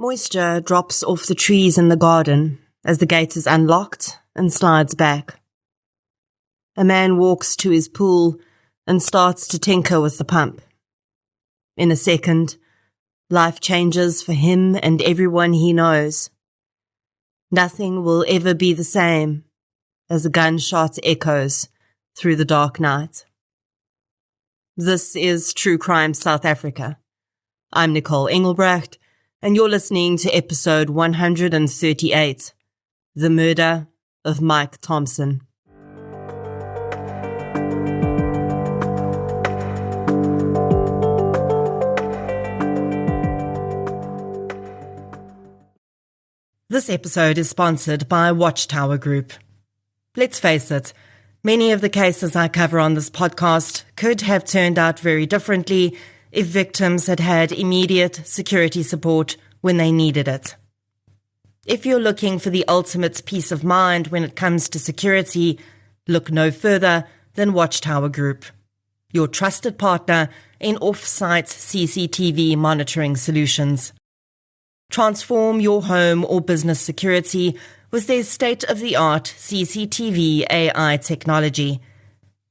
Moisture drops off the trees in the garden as the gate is unlocked and slides back. A man walks to his pool and starts to tinker with the pump. In a second, life changes for him and everyone he knows. Nothing will ever be the same as a gunshot echoes through the dark night. This is True Crime South Africa. I'm Nicole Engelbrecht, and you're listening to episode 138, The Murder of Mike Thomson. This episode is sponsored by Watchtower Group. Let's face it, many of the cases I cover on this podcast could have turned out very differently if victims had had immediate security support when they needed it. If you're looking for the ultimate peace of mind when it comes to security, look no further than Watchtower Group, your trusted partner in off-site CCTV monitoring solutions. Transform your home or business security with their state-of-the-art CCTV AI technology.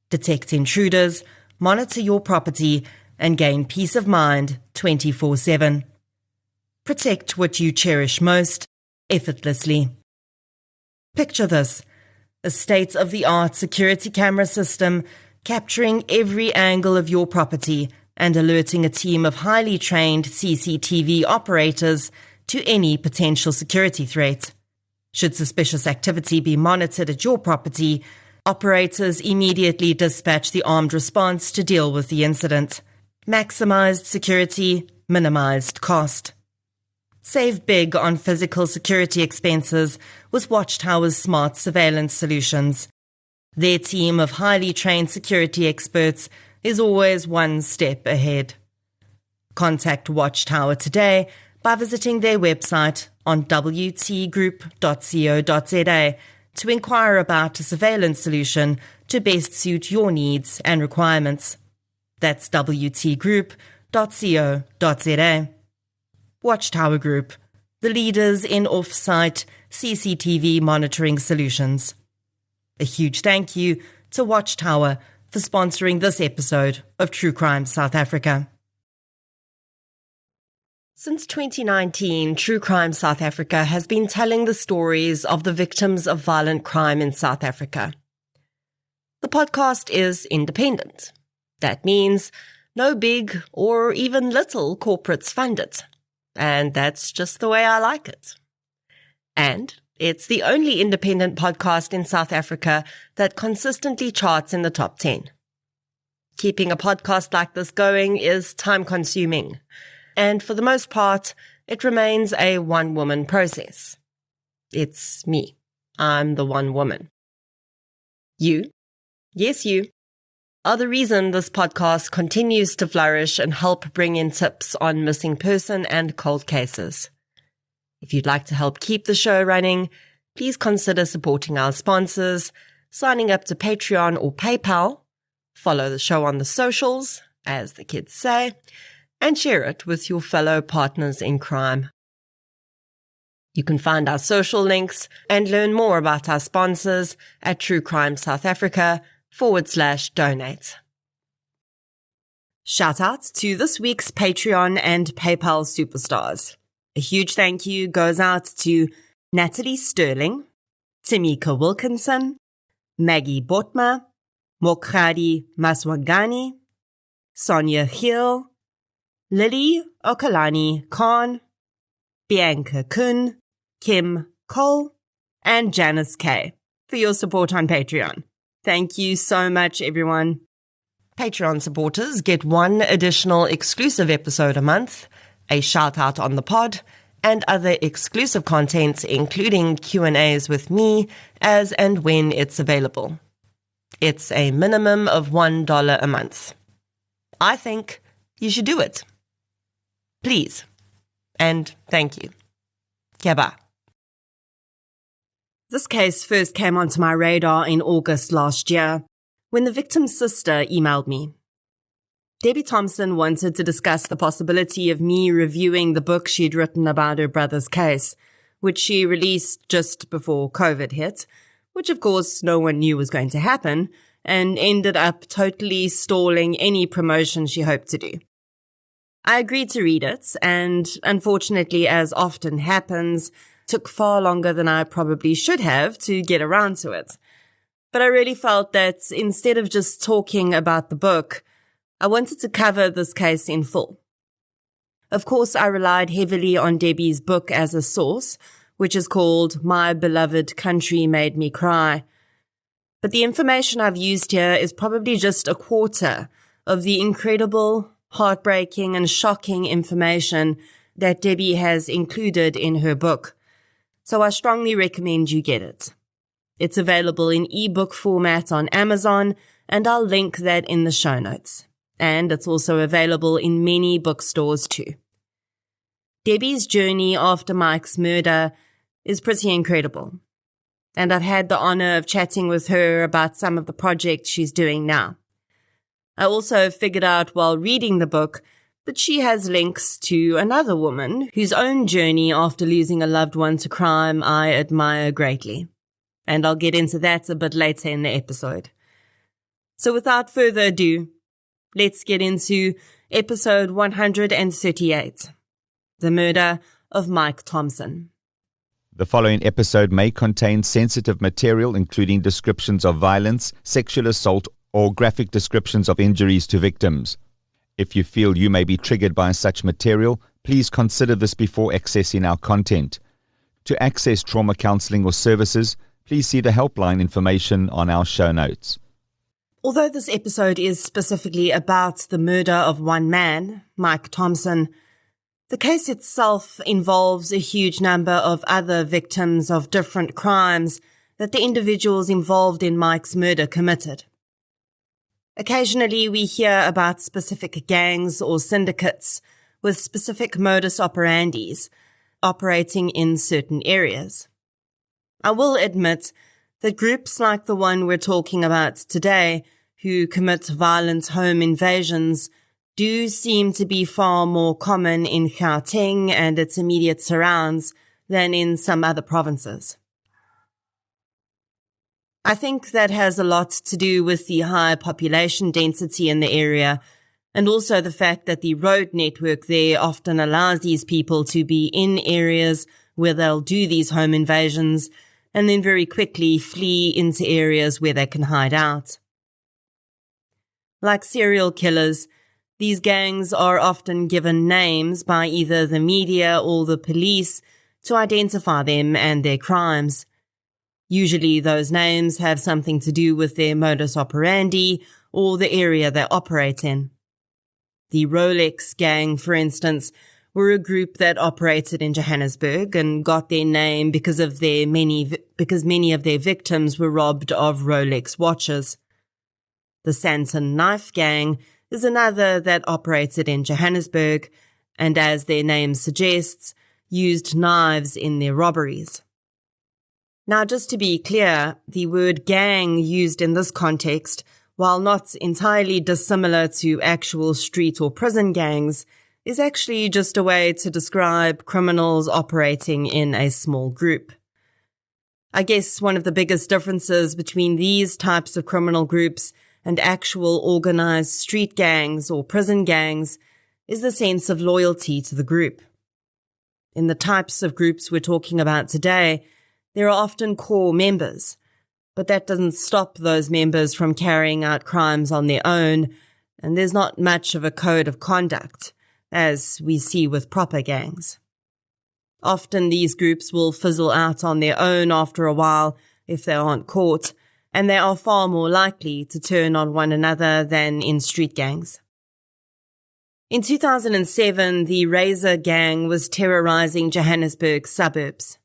Detect intruders, monitor your property, and gain peace of mind 24/7. Protect what you cherish most, effortlessly. Picture this: a state-of-the-art security camera system capturing every angle of your property and alerting a team of highly trained CCTV operators to any potential security threat. Should suspicious activity be monitored at your property, operators immediately dispatch the armed response to deal with the incident. Maximized security, minimized cost. Save big on physical security expenses with Watchtower's smart surveillance solutions. Their team of highly trained security experts is always one step ahead. Contact Watchtower today by visiting their website on wtgroup.co.za to inquire about a surveillance solution to best suit your needs and requirements. That's wtgroup.co.za. Watchtower Group, the leaders in off-site CCTV monitoring solutions. A huge thank you to Watchtower for sponsoring this episode of True Crime South Africa. Since 2019, True Crime South Africa has been telling the stories of the victims of violent crime in South Africa. The podcast is independent. That means no big or even little corporates fund it. And that's just the way I like it. And it's the only independent podcast in South Africa that consistently charts in the top 10. Keeping a podcast like this going is time-consuming, and for the most part, it remains a one-woman process. It's me. I'm the one woman. You, yes you, are the reason this podcast continues to flourish and help bring in tips on missing person and cold cases. If you'd like to help keep the show running, please consider supporting our sponsors, signing up to Patreon or PayPal, follow the show on the socials, as the kids say, and share it with your fellow partners in crime. You can find our social links and learn more about our sponsors at True Crime South Africa/donate. Shout out to this week's Patreon and PayPal superstars. A huge thank you goes out to Natalie Sterling, Tamika Wilkinson, Maggie Botma, Mokhadi Maswangani, Sonia Hill, Lily Okalani Khan, Bianca Kun, Kim Cole, and Janice K for your support on Patreon. Thank you so much, everyone. Patreon supporters get one additional exclusive episode a month, a shout-out on the pod, and other exclusive content, including Q&As with me as and when it's available. It's a minimum of $1 a month. I think you should do it. Please. And thank you. Keba. This case first came onto my radar in August last year when the victim's sister emailed me. Debbie Thomson wanted to discuss the possibility of me reviewing the book she'd written about her brother's case, which she released just before COVID hit, which of course no one knew was going to happen, and ended up totally stalling any promotion she hoped to do. I agreed to read it, and unfortunately, as often happens, took far longer than I probably should have to get around to it. But I really felt that instead of just talking about the book, I wanted to cover this case in full. Of course, I relied heavily on Debbie's book as a source, which is called My Beloved Country Made Me Cry. But the information I've used here is probably just a quarter of the incredible, heartbreaking and shocking information that Debbie has included in her book. So I strongly recommend you get it. It's available in ebook format on Amazon, and I'll link that in the show notes. And it's also available in many bookstores too. Debbie's journey after Mike's murder is pretty incredible. And I've had the honor of chatting with her about some of the projects she's doing now. I also figured out while reading the book that she has links to another woman whose own journey after losing a loved one to crime I admire greatly. And I'll get into that a bit later in the episode. So without further ado, let's get into episode 138, The Murder of Mike Thomson. The following episode may contain sensitive material, including descriptions of violence, sexual assault, or graphic descriptions of injuries to victims. If you feel you may be triggered by such material, please consider this before accessing our content. To access trauma counseling or services, please see the helpline information on our show notes. Although this episode is specifically about the murder of one man, Mike Thomson, the case itself involves a huge number of other victims of different crimes that the individuals involved in Mike's murder committed. Occasionally we hear about specific gangs or syndicates with specific modus operandis operating in certain areas. I will admit that groups like the one we're talking about today, who commit violent home invasions, do seem to be far more common in Gauteng and its immediate surrounds than in some other provinces. I think that has a lot to do with the high population density in the area, and also the fact that the road network there often allows these people to be in areas where they'll do these home invasions and then very quickly flee into areas where they can hide out. Like serial killers, these gangs are often given names by either the media or the police to identify them and their crimes. Usually those names have something to do with their modus operandi or the area they operate in. The Rolex gang, for instance, were a group that operated in Johannesburg and got their name because many of their victims were robbed of Rolex watches. The Santon Knife Gang is another that operated in Johannesburg and, as their name suggests, used knives in their robberies. Now, just to be clear, the word gang used in this context, while not entirely dissimilar to actual street or prison gangs, is actually just a way to describe criminals operating in a small group. I guess one of the biggest differences between these types of criminal groups and actual organized street gangs or prison gangs is the sense of loyalty to the group. In the types of groups we're talking about today, there are often core members, but that doesn't stop those members from carrying out crimes on their own, and there's not much of a code of conduct, as we see with proper gangs. Often these groups will fizzle out on their own after a while if they aren't caught, and they are far more likely to turn on one another than in street gangs. In 2007, the Razor Gang was terrorizing Johannesburg suburbs.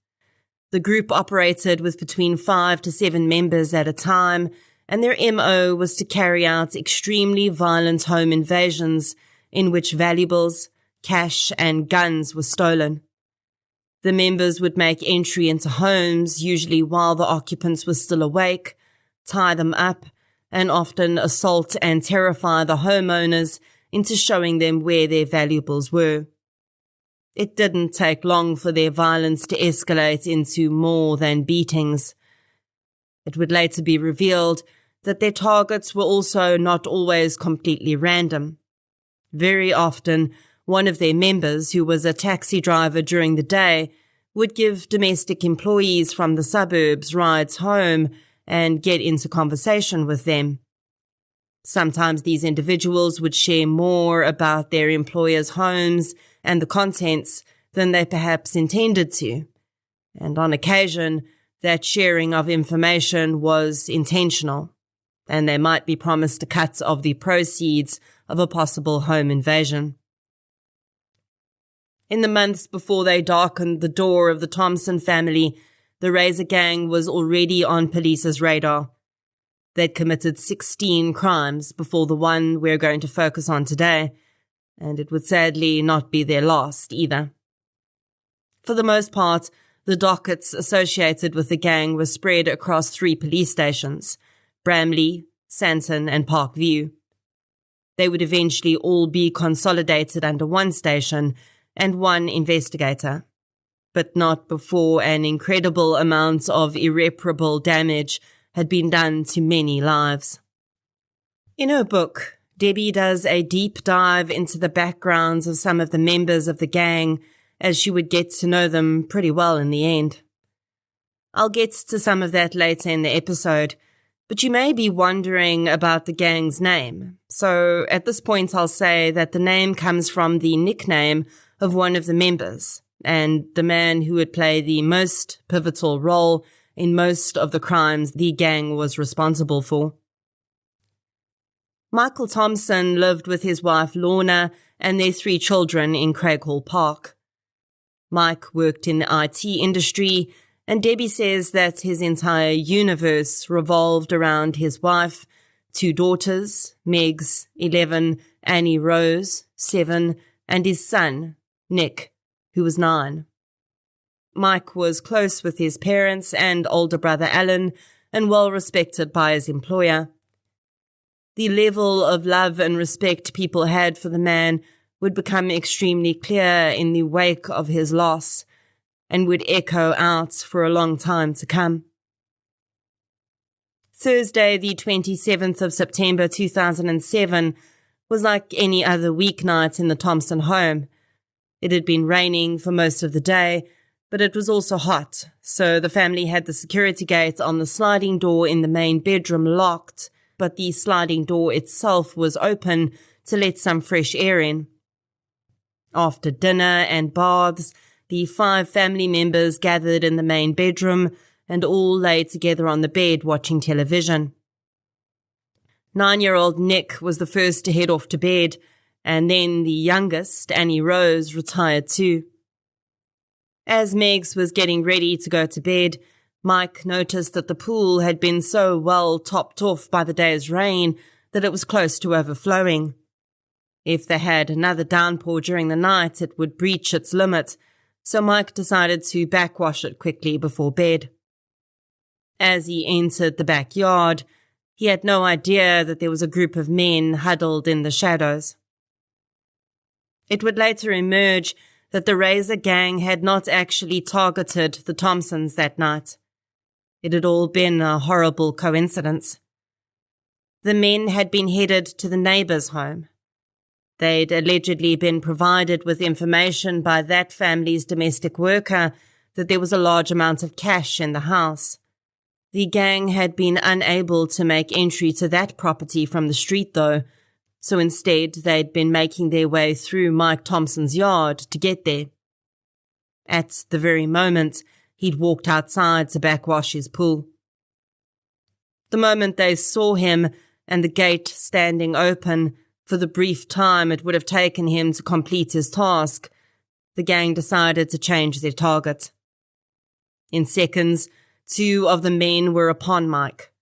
The group operated with between 5 to 7 members at a time, and their MO was to carry out extremely violent home invasions in which valuables, cash, and guns were stolen. The members would make entry into homes, usually while the occupants were still awake, tie them up, and often assault and terrify the homeowners into showing them where their valuables were. It didn't take long for their violence to escalate into more than beatings. It would later be revealed that their targets were also not always completely random. Very often, one of their members, who was a taxi driver during the day, would give domestic employees from the suburbs rides home and get into conversation with them. Sometimes these individuals would share more about their employers' homes and the contents than they perhaps intended to, and on occasion, that sharing of information was intentional, and they might be promised a cut of the proceeds of a possible home invasion. In the months before they darkened the door of the Thomson family, the Razor Gang was already on police's radar. They'd committed 16 crimes before the one we're going to focus on today, and it would sadly not be their last either. For the most part, the dockets associated with the gang were spread across 3 police stations: Bramley, Santon, and Parkview. They would eventually all be consolidated under one station and one investigator, but not before an incredible amount of irreparable damage had been done to many lives. In her book, Debbie does a deep dive into the backgrounds of some of the members of the gang, as she would get to know them pretty well in the end. I'll get to some of that later in the episode, but you may be wondering about the gang's name. So at this point I'll say that the name comes from the nickname of one of the members, and the man who would play the most pivotal role in most of the crimes the gang was responsible for. Michael Thomson lived with his wife Lorna and their 3 children in Craighall Park. Mike worked in the IT industry, and Debbie says that his entire universe revolved around his wife, 2 daughters, Megs, 11, Annie Rose, 7, and his son, Nick, who was 9. Mike was close with his parents and older brother Alan, and well respected by his employer. The level of love and respect people had for the man would become extremely clear in the wake of his loss, and would echo out for a long time to come. Thursday, the 27th of September 2007, was like any other weeknight in the Thomson home. It had been raining for most of the day, but it was also hot, so the family had the security gate on the sliding door in the main bedroom locked, but the sliding door itself was open to let some fresh air in. After dinner and baths, the 5 family members gathered in the main bedroom and all lay together on the bed watching television. 9-year-old Nick was the first to head off to bed, and then the youngest, Annie Rose, retired too. As Megs was getting ready to go to bed, Mike noticed that the pool had been so well topped off by the day's rain that it was close to overflowing. If they had another downpour during the night, it would breach its limit, so Mike decided to backwash it quickly before bed. As he entered the backyard, he had no idea that there was a group of men huddled in the shadows. It would later emerge that the Razor Gang had not actually targeted the Thomsons that night. It had all been a horrible coincidence. The men had been headed to the neighbour's home. They'd allegedly been provided with information by that family's domestic worker that there was a large amount of cash in the house. The gang had been unable to make entry to that property from the street though, so instead they'd been making their way through Mike Thomson's yard to get there. At the very moment, he'd walked outside to backwash his pool. The moment they saw him and the gate standing open, for the brief time it would have taken him to complete his task, the gang decided to change their target. In seconds, 2 of the men were upon Mike.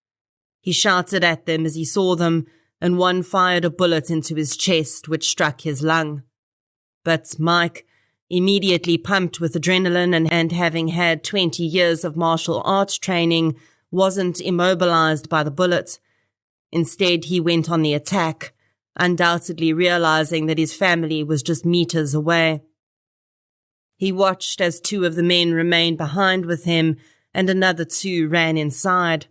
He shouted at them as he saw them, and one fired a bullet into his chest, which struck his lung. But Mike, immediately pumped with adrenaline and having had 20 years of martial arts training, wasn't immobilized by the bullet. Instead, he went on the attack, undoubtedly realizing that his family was just meters away. He watched as 2 of the men remained behind with him and another 2 ran inside.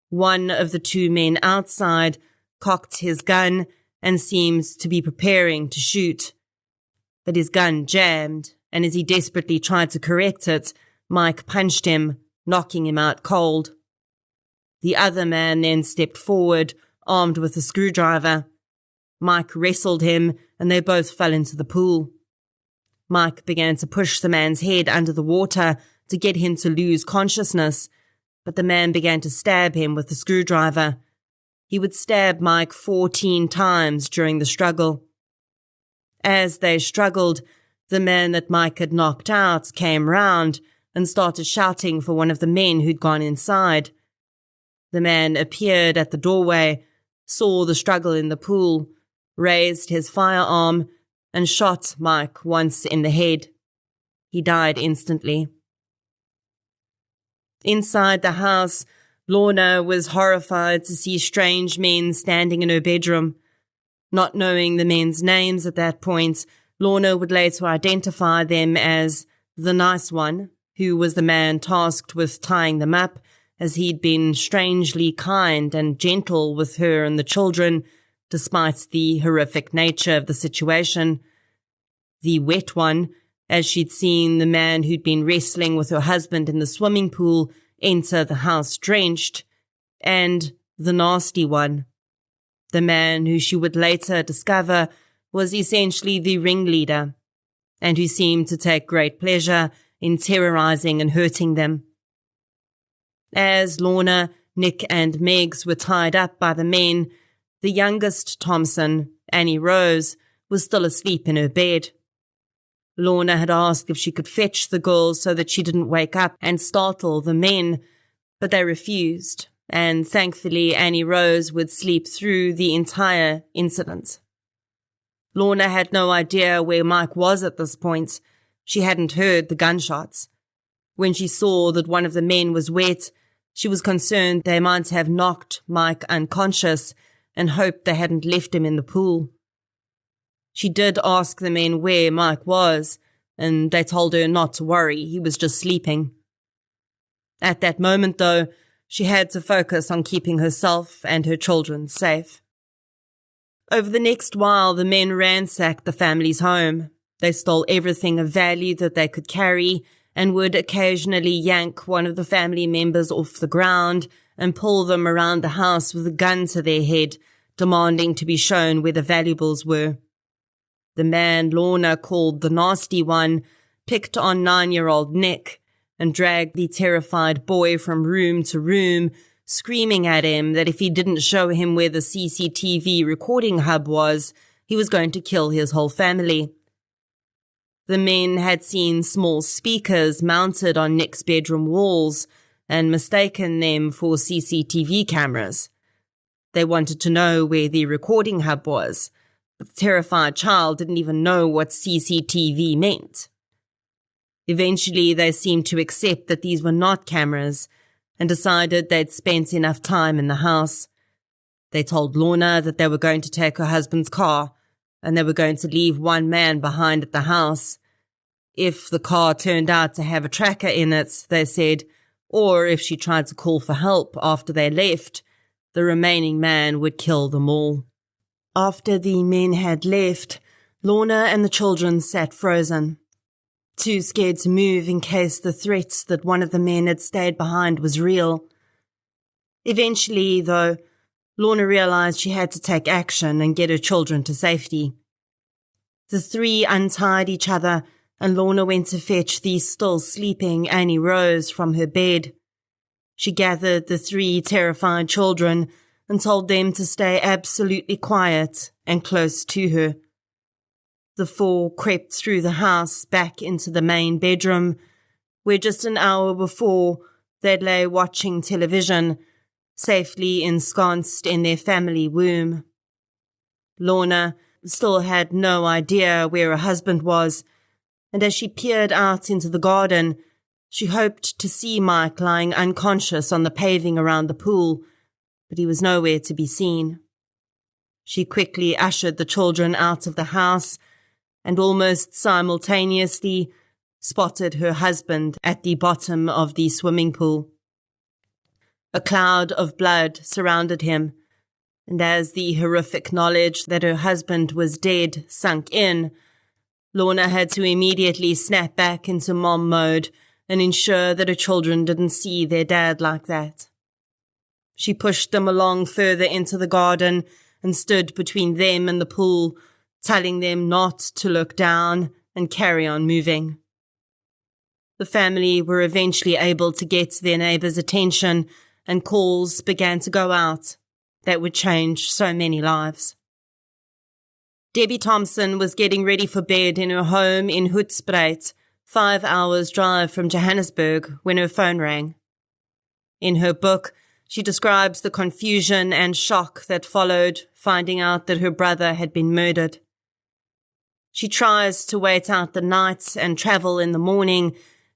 One of the 2 men outside cocked his gun and seemed to be preparing to shoot. But his gun jammed, and as he desperately tried to correct it, Mike punched him, knocking him out cold. The other man then stepped forward, armed with a screwdriver. Mike wrestled him, and they both fell into the pool. Mike began to push the man's head under the water to get him to lose consciousness, but the man began to stab him with the screwdriver. He would stab Mike 14 times during the struggle. As they struggled, the man that Mike had knocked out came round and started shouting for one of the men who'd gone inside. The man appeared at the doorway, saw the struggle in the pool, raised his firearm, and shot Mike once in the head. He died instantly. Inside the house, Lorna was horrified to see strange men standing in her bedroom. Not knowing the men's names at that point, Lorna would later identify them as the nice one, who was the man tasked with tying them up, as he'd been strangely kind and gentle with her and the children, despite the horrific nature of the situation. The wet one, as she'd seen the man who'd been wrestling with her husband in the swimming pool enter the house drenched, and the nasty one, the man who she would later discover was essentially the ringleader, and who seemed to take great pleasure in terrorizing and hurting them. As Lorna, Nick and Megs were tied up by the men, the youngest Thomson, Annie Rose, was still asleep in her bed. Lorna had asked if she could fetch the girls so that she didn't wake up and startle the men, but they refused, and thankfully Annie Rose would sleep through the entire incident. Lorna had no idea where Mike was at this point. She hadn't heard the gunshots. When she saw that one of the men was wet, she was concerned they might have knocked Mike unconscious and hoped they hadn't left him in the pool. She did ask the men where Mike was, and they told her not to worry, he was just sleeping. At that moment, though, she had to focus on keeping herself and her children safe. Over the next while, the men ransacked the family's home. They stole everything of value that they could carry and would occasionally yank one of the family members off the ground and pull them around the house with a gun to their head, demanding to be shown where the valuables were. The man Lorna called the nasty one picked on 9-year-old Nick and dragged the terrified boy from room to room, screaming at him that if he didn't show him where the CCTV recording hub was, he was going to kill his whole family. The men had seen small speakers mounted on Nick's bedroom walls and mistaken them for CCTV cameras. They wanted to know where the recording hub was, but the terrified child didn't even know what CCTV meant. Eventually, they seemed to accept that these were not cameras and decided they'd spent enough time in the house. They told Lorna that they were going to take her husband's car and they were going to leave one man behind at the house. If the car turned out to have a tracker in it, they said, or if she tried to call for help after they left, the remaining man would kill them all. After the men had left, Lorna and the children sat frozen, too scared to move in case the threat that one of the men had stayed behind was real. Eventually, though, Lorna realized she had to take action and get her children to safety. The 3 untied each other, and Lorna went to fetch the still sleeping Annie Rose from her bed. She gathered the 3 terrified children and told them to stay absolutely quiet and close to her. The 4 crept through the house back into the main bedroom, where just an hour before they'd lay watching television, safely ensconced in their family womb. Lorna still had no idea where her husband was, and as she peered out into the garden, she hoped to see Mike lying unconscious on the paving around the pool, but he was nowhere to be seen. She quickly ushered the children out of the house and almost simultaneously spotted her husband at the bottom of the swimming pool. A cloud of blood surrounded him, and as the horrific knowledge that her husband was dead sunk in, Lorna had to immediately snap back into mom mode and ensure that her children didn't see their dad like that. She pushed them along further into the garden and stood between them and the pool, telling them not to look down and carry on moving. The family were eventually able to get their neighbours' attention, and calls began to go out that would change so many lives. Debbie Thomson was getting ready for bed in her home in Hoedspruit, 5 hours' drive from Johannesburg, when her phone rang. In her book, she describes the confusion and shock that followed finding out that her brother had been murdered. She tries to wait out the night and travel in the morning,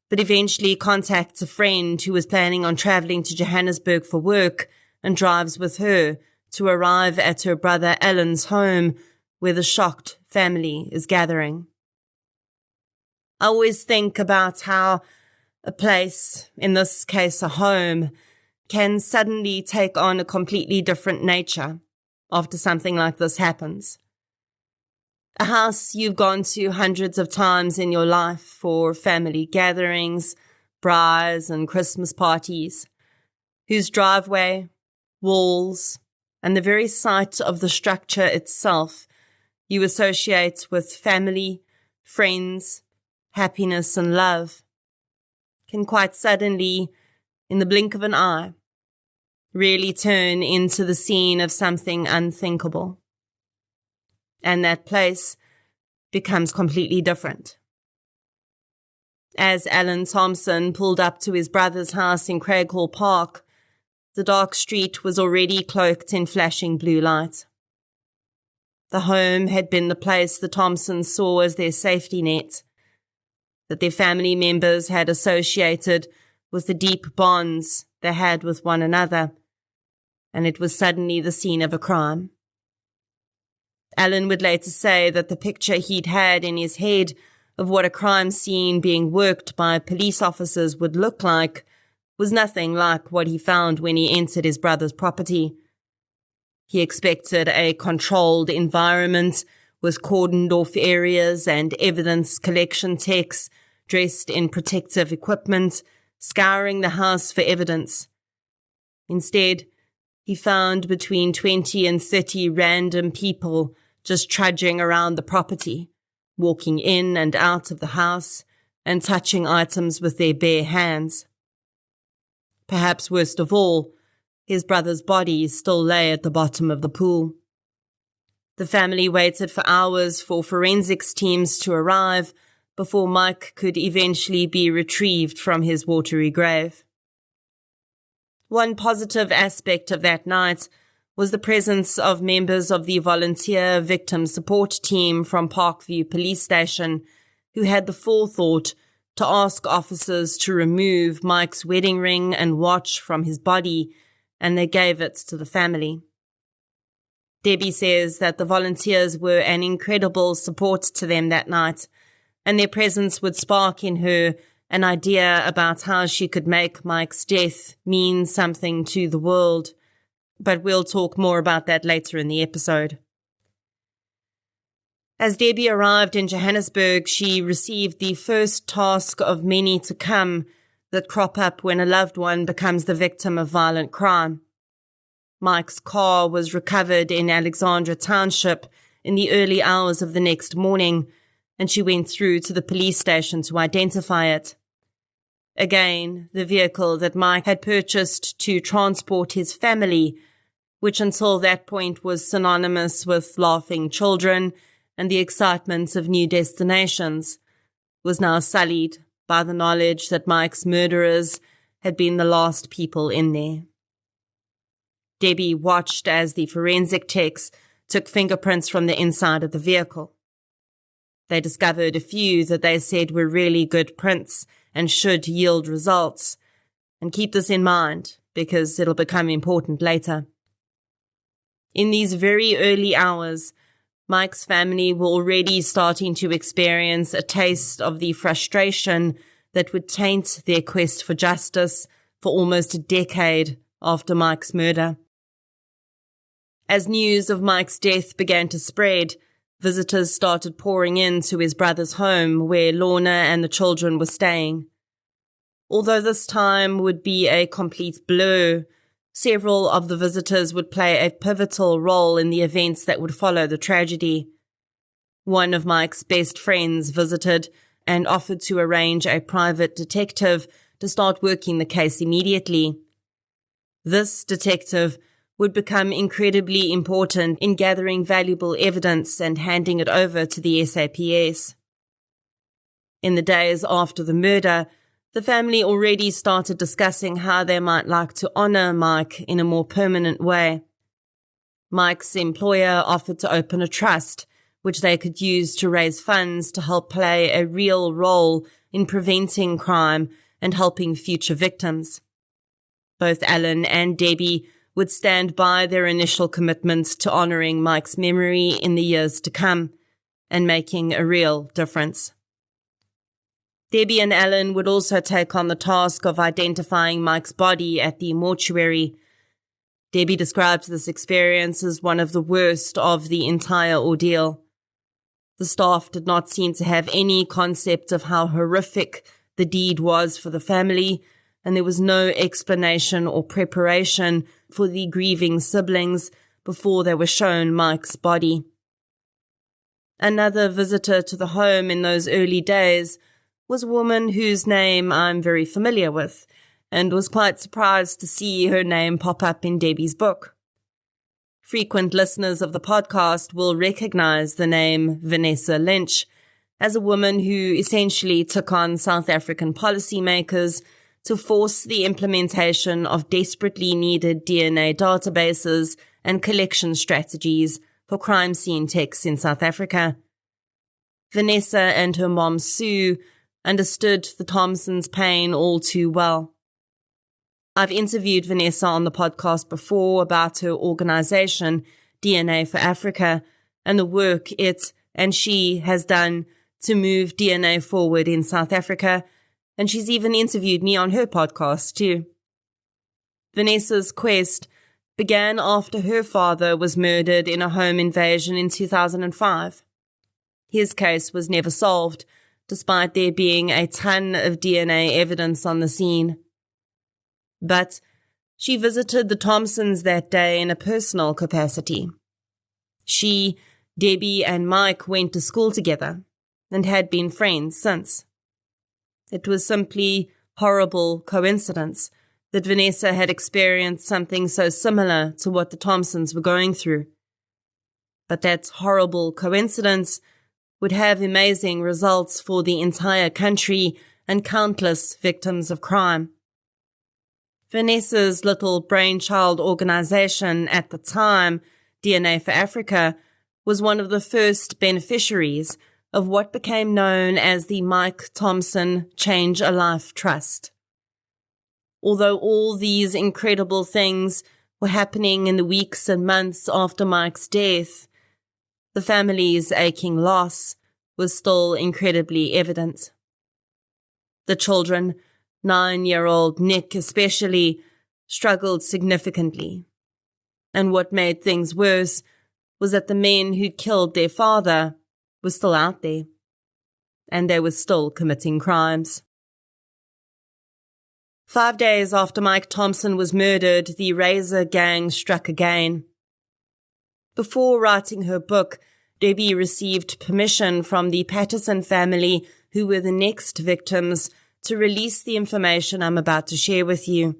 but eventually contacts a friend who was planning on travelling to Johannesburg for work and drives with her to arrive at her brother Alan's home, where the shocked family is gathering. I always think about how a place, in this case a home, can suddenly take on a completely different nature after something like this happens. A house you've gone to hundreds of times in your life for family gatherings, braais and Christmas parties, whose driveway, walls, and the very sight of the structure itself you associate with family, friends, happiness and love, can quite suddenly, in the blink of an eye, really turn into the scene of something unthinkable. And that place becomes completely different. As Alan Thomson pulled up to his brother's house in Craighall Park, the dark street was already cloaked in flashing blue light. The home had been the place the Thomsons saw as their safety net, that their family members had associated with the deep bonds they had with one another, and it was suddenly the scene of a crime. Alan would later say that the picture he'd had in his head of what a crime scene being worked by police officers would look like was nothing like what he found when he entered his brother's property. He expected a controlled environment with cordoned-off areas and evidence collection techs dressed in protective equipment, scouring the house for evidence. Instead, he found between 20 and 30 random people just trudging around the property, walking in and out of the house and touching items with their bare hands. Perhaps worst of all, his brother's body still lay at the bottom of the pool. The family waited for hours for forensics teams to arrive before Mike could eventually be retrieved from his watery grave. One positive aspect of that night was the presence of members of the volunteer victim support team from Parkview Police Station, who had the forethought to ask officers to remove Mike's wedding ring and watch from his body, and they gave it to the family. Debbie says that the volunteers were an incredible support to them that night, and their presence would spark in her an idea about how she could make Mike's death mean something to the world. But we'll talk more about that later in the episode. As Debbie arrived in Johannesburg, she received the first task of many to come that crop up when a loved one becomes the victim of violent crime. Mike's car was recovered in Alexandra Township in the early hours of the next morning, and she went through to the police station to identify it. Again, the vehicle that Mike had purchased to transport his family, which until that point was synonymous with laughing children and the excitement of new destinations, was now sullied by the knowledge that Mike's murderers had been the last people in there. Debbie watched as the forensic techs took fingerprints from the inside of the vehicle. They discovered a few that they said were really good prints and should yield results. And keep this in mind, because it'll become important later. In these very early hours, Mike's family were already starting to experience a taste of the frustration that would taint their quest for justice for almost a decade after Mike's murder. As news of Mike's death began to spread, visitors started pouring into his brother's home where Lorna and the children were staying. Although this time would be a complete blur, several of the visitors would play a pivotal role in the events that would follow the tragedy. One of Mike's best friends visited and offered to arrange a private detective to start working the case immediately. This detective would become incredibly important in gathering valuable evidence and handing it over to the SAPS. In the days after the murder, the family already started discussing how they might like to honor Mike in a more permanent way. Mike's employer offered to open a trust, which they could use to raise funds to help play a real role in preventing crime and helping future victims. Both Alan and Debbie would stand by their initial commitment to honoring Mike's memory in the years to come and making a real difference. Debbie and Alan would also take on the task of identifying Mike's body at the mortuary. Debbie describes this experience as one of the worst of the entire ordeal. The staff did not seem to have any concept of how horrific the deed was for the family, and there was no explanation or preparation for the grieving siblings before they were shown Mike's body. Another visitor to the home in those early days was a woman whose name I'm very familiar with, and was quite surprised to see her name pop up in Debbie's book. Frequent listeners of the podcast will recognize the name Vanessa Lynch as a woman who essentially took on South African policymakers to force the implementation of desperately needed DNA databases and collection strategies for crime scene techs in South Africa. Vanessa and her mom Sue understood the Thomsons' pain all too well. I've interviewed Vanessa on the podcast before about her organization, DNA for Africa, and the work it and she has done to move DNA forward in South Africa, and she's even interviewed me on her podcast too. Vanessa's quest began after her father was murdered in a home invasion in 2005. His case was never solved, despite there being a ton of DNA evidence on the scene. But she visited the Thomsons that day in a personal capacity. She, Debbie, and Mike went to school together and had been friends since. It was simply horrible coincidence that Vanessa had experienced something so similar to what the Thomsons were going through. But that horrible coincidence would have amazing results for the entire country and countless victims of crime. Vanessa's little brainchild organization at the time, DNA for Africa, was one of the first beneficiaries of what became known as the Mike Thomson Change a Life Trust. Although all these incredible things were happening in the weeks and months after Mike's death, the family's aching loss was still incredibly evident. The children, 9-year-old Nick especially, struggled significantly. And what made things worse was that the men who killed their father were still out there, and they were still committing crimes. 5 days after Mike Thomson was murdered, the Razor Gang struck again. Before writing her book, Debbie received permission from the Patterson family, who were the next victims, to release the information I'm about to share with you.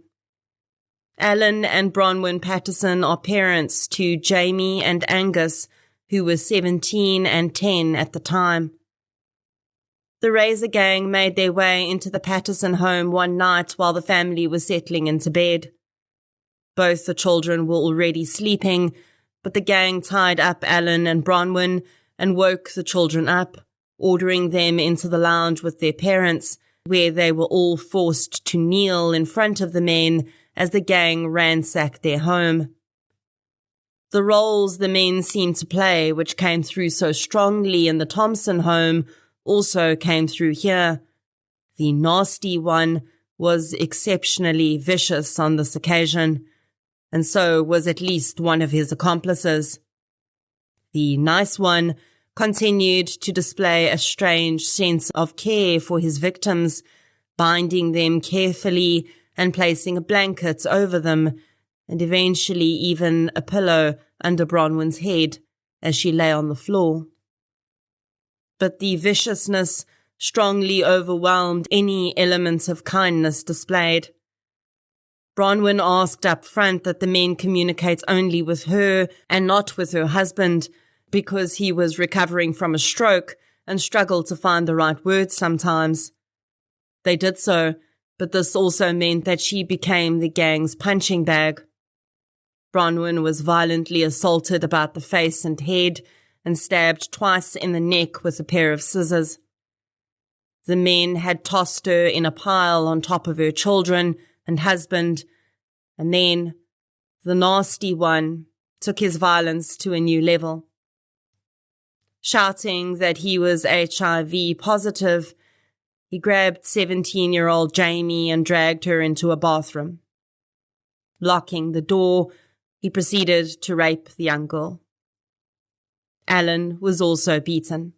Alan and Bronwyn Patterson are parents to Jamie and Angus, who were 17 and 10 at the time. The Razor Gang made their way into the Patterson home one night while the family was settling into bed. Both the children were already sleeping, but the gang tied up Alan and Bronwyn and woke the children up, ordering them into the lounge with their parents, where they were all forced to kneel in front of the men as the gang ransacked their home. The roles the men seemed to play, which came through so strongly in the Thomson home, also came through here. The nasty one was exceptionally vicious on this occasion, and so was at least one of his accomplices. The nice one continued to display a strange sense of care for his victims, binding them carefully and placing a blanket over them, and eventually even a pillow under Bronwyn's head as she lay on the floor. But the viciousness strongly overwhelmed any element of kindness displayed. Bronwyn asked up front that the men communicate only with her and not with her husband, because he was recovering from a stroke and struggled to find the right words sometimes. They did so, but this also meant that she became the gang's punching bag. Bronwyn was violently assaulted about the face and head and stabbed twice in the neck with a pair of scissors. The men had tossed her in a pile on top of her children and husband, and then the nasty one took his violence to a new level. Shouting that he was HIV positive, he grabbed 17-year-old Jamie and dragged her into a bathroom. Locking the door, he proceeded to rape the young girl. Alan was also beaten.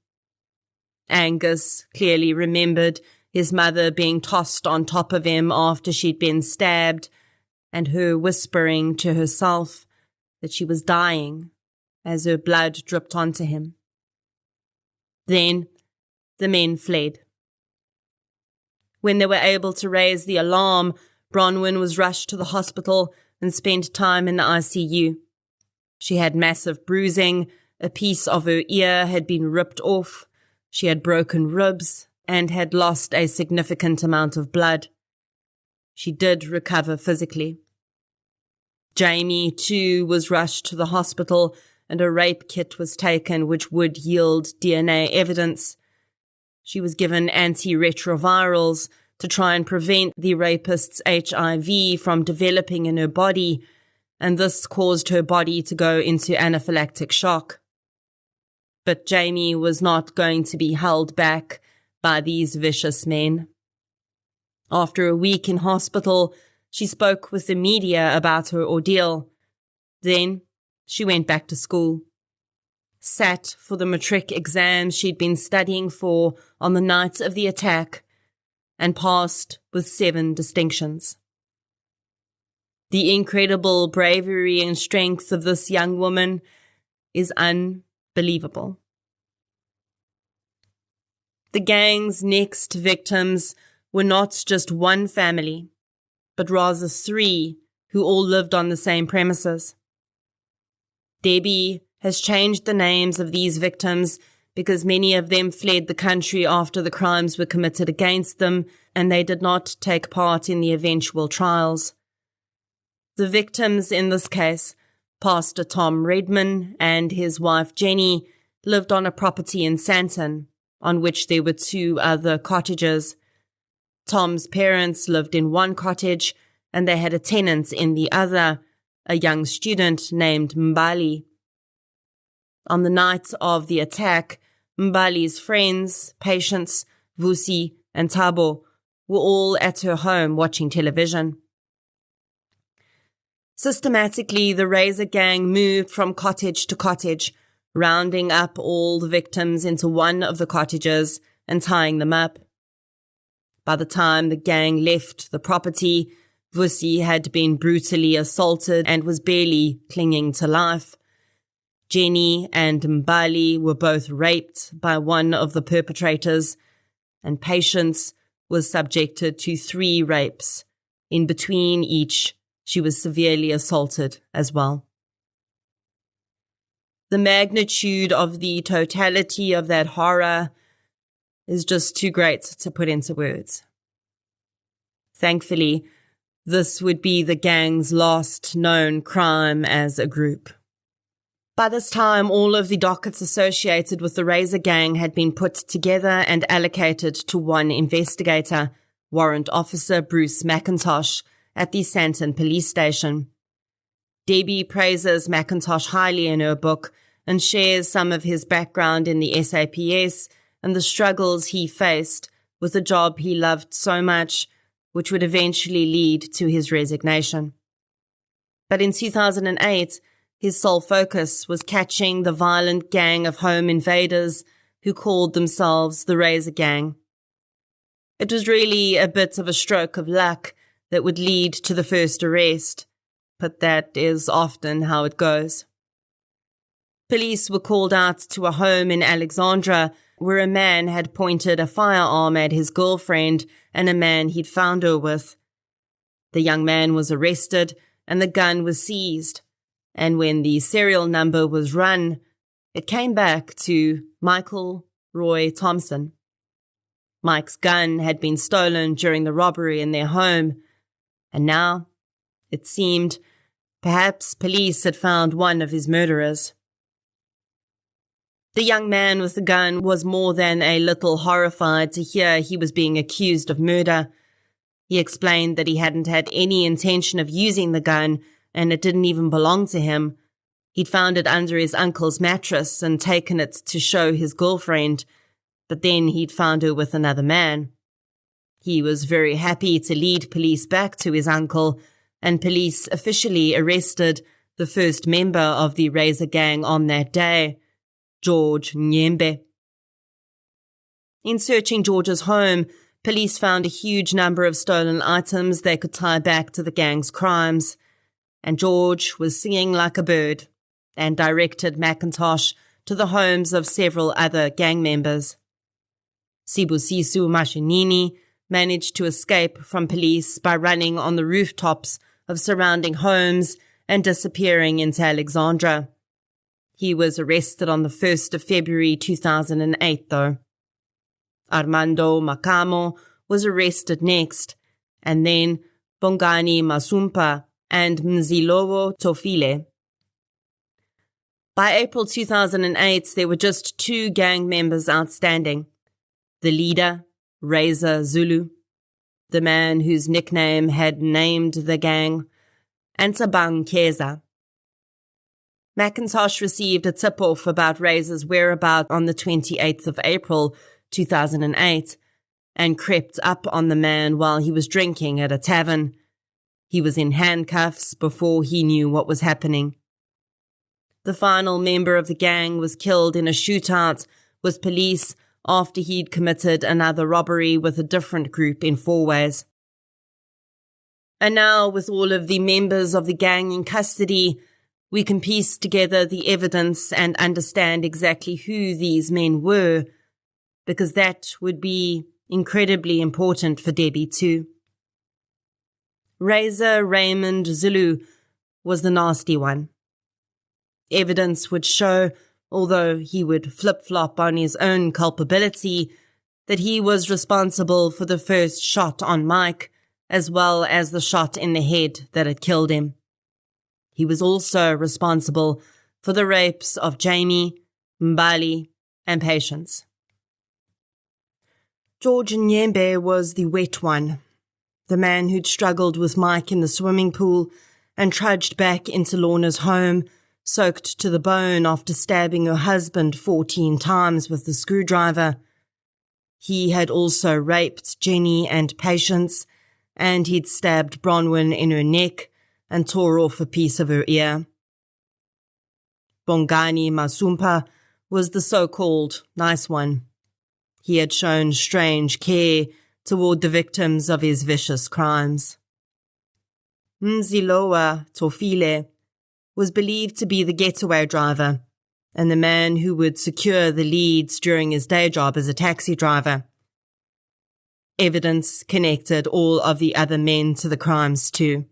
Angus clearly remembered his mother being tossed on top of him after she'd been stabbed, and her whispering to herself that she was dying as her blood dripped onto him. Then the men fled. When they were able to raise the alarm, Bronwyn was rushed to the hospital and spent time in the ICU. She had massive bruising, a piece of her ear had been ripped off, she had broken ribs, and had lost a significant amount of blood. She did recover physically. Jamie, too, was rushed to the hospital, and a rape kit was taken which would yield DNA evidence. She was given antiretrovirals to try and prevent the rapist's HIV from developing in her body, and this caused her body to go into anaphylactic shock. But Jamie was not going to be held back by these vicious men. After a week in hospital, she spoke with the media about her ordeal. Then she went back to school, sat for the matric exams she'd been studying for on the night of the attack, and passed with 7 distinctions. The incredible bravery and strength of this young woman is unbelievable. The gang's next victims were not just one family, but rather 3 who all lived on the same premises. Debbie has changed the names of these victims because many of them fled the country after the crimes were committed against them, and they did not take part in the eventual trials. The victims in this case, Pastor Tom Redman and his wife Jenny, lived on a property in Santon, on which there were 2 other cottages. Tom's parents lived in one cottage, and they had a tenant in the other, a young student named Mbali. On the night of the attack, Mbali's friends, patients, Vusi and Thabo, were all at her home watching television. Systematically, the Razor Gang moved from cottage to cottage, rounding up all the victims into one of the cottages and tying them up. By the time the gang left the property, Vusi had been brutally assaulted and was barely clinging to life. Jenny and Mbali were both raped by one of the perpetrators, and Patience was subjected to 3 rapes. In between each, she was severely assaulted as well. The magnitude of the totality of that horror is just too great to put into words. Thankfully, this would be the gang's last known crime as a group. By this time, all of the dockets associated with the Razor Gang had been put together and allocated to one investigator, Warrant Officer Bruce McIntosh, at the Santon Police Station. Debbie praises McIntosh highly in her book and shares some of his background in the SAPS and the struggles he faced with a job he loved so much, which would eventually lead to his resignation. But in 2008, his sole focus was catching the violent gang of home invaders who called themselves the Razor Gang. It was really a bit of a stroke of luck that would lead to the first arrest, but that is often how it goes. Police were called out to a home in Alexandra where a man had pointed a firearm at his girlfriend and a man he'd found her with. The young man was arrested and the gun was seized, and when the serial number was run, it came back to Michael Roy Thomson. Mike's gun had been stolen during the robbery in their home, and now, it seemed, perhaps police had found one of his murderers. The young man with the gun was more than a little horrified to hear he was being accused of murder. He explained that he hadn't had any intention of using the gun, and it didn't even belong to him. He'd found it under his uncle's mattress and taken it to show his girlfriend, but then he'd found her with another man. He was very happy to lead police back to his uncle, and police officially arrested the first member of the Razor Gang on that day, George Nyembe. In searching George's home, police found a huge number of stolen items they could tie back to the gang's crimes, and George was singing like a bird and directed McIntosh to the homes of several other gang members. Sibusiso Mashinini managed to escape from police by running on the rooftops of surrounding homes and disappearing into Alexandra. He was arrested on the 1st of February 2008, though. Armando Makamo was arrested next, and then Bongani Masumpa and Mzilowo Tofile. By April 2008, there were just 2 gang members outstanding. The leader, Razor Zulu, the man whose nickname had named the gang, and Tabang Keza. McIntosh received a tip-off about Razor's whereabouts on the 28th of April 2008 and crept up on the man while he was drinking at a tavern. He was in handcuffs before he knew what was happening. The final member of the gang was killed in a shootout with police after he'd committed another robbery with a different group in Fourways. And now, with all of the members of the gang in custody, we can piece together the evidence and understand exactly who these men were, because that would be incredibly important for Debbie too. Razor Raymond Zulu was the nasty one. Evidence would show, although he would flip-flop on his own culpability, that he was responsible for the first shot on Mike, as well as the shot in the head that had killed him. He was also responsible for the rapes of Jamie, Mbali, and Patience. George Nyembe was the wet one, the man who'd struggled with Mike in the swimming pool and trudged back into Lorna's home, soaked to the bone after stabbing her husband 14 times with the screwdriver. He had also raped Jenny and Patience, and he'd stabbed Bronwyn in her neck and tore off a piece of her ear. Bongani Masumpa was the so-called nice one. He had shown strange care toward the victims of his vicious crimes. Mzilowa Tofile was believed to be the getaway driver and the man who would secure the leads during his day job as a taxi driver. Evidence connected all of the other men to the crimes too.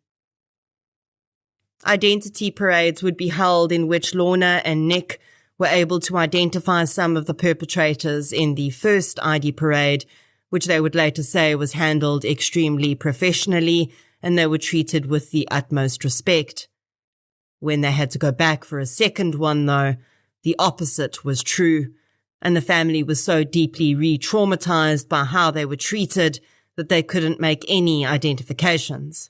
Identity parades would be held in which Lorna and Nick were able to identify some of the perpetrators in the first ID parade, which they would later say was handled extremely professionally and they were treated with the utmost respect. When they had to go back for a second one, though, the opposite was true, and the family was so deeply re-traumatized by how they were treated that they couldn't make any identifications.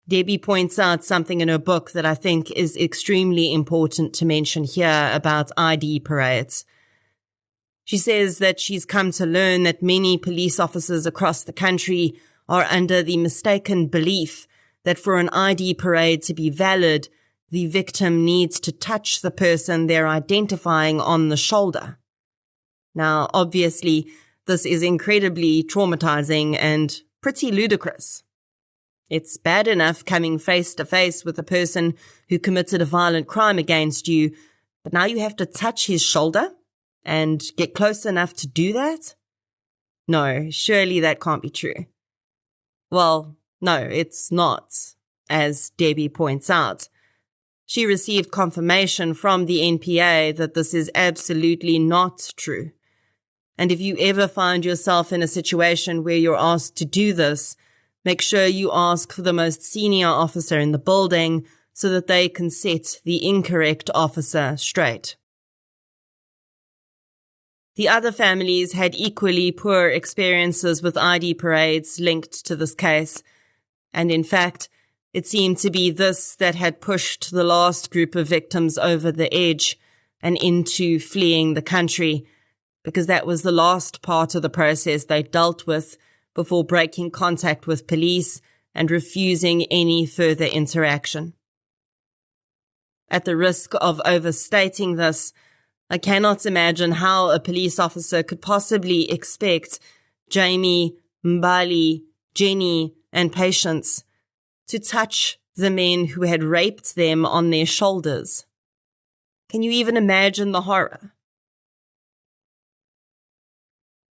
Debbie points out something in her book that I think is extremely important to mention here about ID parades. She says that she's come to learn that many police officers across the country are under the mistaken belief that for an ID parade to be valid, the victim needs to touch the person they're identifying on the shoulder. Now, obviously, this is incredibly traumatizing and pretty ludicrous. It's bad enough coming face to face with a person who committed a violent crime against you, but now you have to touch his shoulder and get close enough to do that? No, surely that can't be true. Well, no, it's not, as Debbie points out. She received confirmation from the NPA that this is absolutely not true. And if you ever find yourself in a situation where you're asked to do this, make sure you ask for the most senior officer in the building so that they can set the incorrect officer straight. The other families had equally poor experiences with ID parades linked to this case, and in fact, it seemed to be this that had pushed the last group of victims over the edge and into fleeing the country, because that was the last part of the process they dealt with before breaking contact with police and refusing any further interaction. At the risk of overstating this, I cannot imagine how a police officer could possibly expect Jamie, Mbali, Jenny, and Patience to touch the men who had raped them on their shoulders. Can you even imagine the horror?